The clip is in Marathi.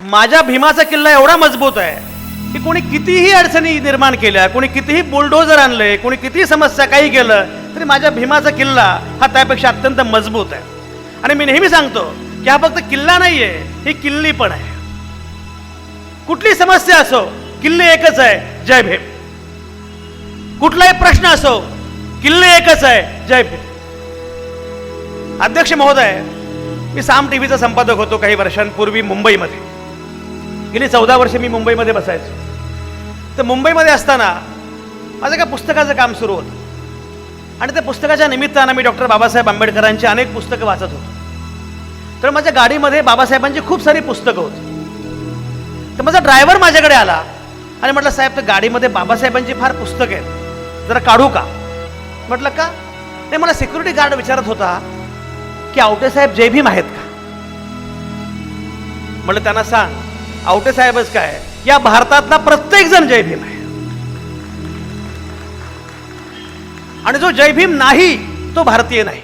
माझ्या भीमाचा किल्ला एवढा मजबूत आहे की कोणी कितीही अडचणी निर्माण केल्या, कोणी कितीही बुलडोजर आणले, कोणी कितीही समस्या काही केलं तरी माझ्या भीमाचा किल्ला हा त्यापेक्षा अत्यंत मजबूत आहे. आणि मी नेहमी सांगतो की हा फक्त किल्ला नाही आहे, ही किल्ली पण आहे. कुठली समस्या असो, किल्ले एकच आहे, जय भीम. कुठलाही प्रश्न असो, किल्ले एकच आहे, जय भीम. अध्यक्ष महोदय, मी साम टीव्हीचा संपादक होतो काही वर्षांपूर्वी मुंबईमध्ये. गेली 14 वर्षे मी मुंबईमध्ये बसायचो. तर मुंबईमध्ये असताना माझं एका पुस्तकाचं काम सुरू होतं आणि त्या पुस्तकाच्या निमित्तानं मी डॉक्टर बाबासाहेब आंबेडकरांची अनेक पुस्तकं वाचत होतो. तर माझ्या गाडीमध्ये बाबासाहेबांची खूप सारी पुस्तकं होती. तर माझा ड्रायव्हर माझ्याकडे आला आणि म्हटलं, साहेब तर गाडीमध्ये बाबासाहेबांची फार पुस्तकं आहेत, जरा काढू का? म्हटलं का? नाही, मला सिक्युरिटी गार्ड विचारत होता की आवटे साहेब जय भीम आहेत का? म्हटलं त्यांना सांग, आवटे साहेबच काय, या भारतातला प्रत्येक जण जय भीम आहे. आणि जो जय भीम नाही तो भारतीय नाही.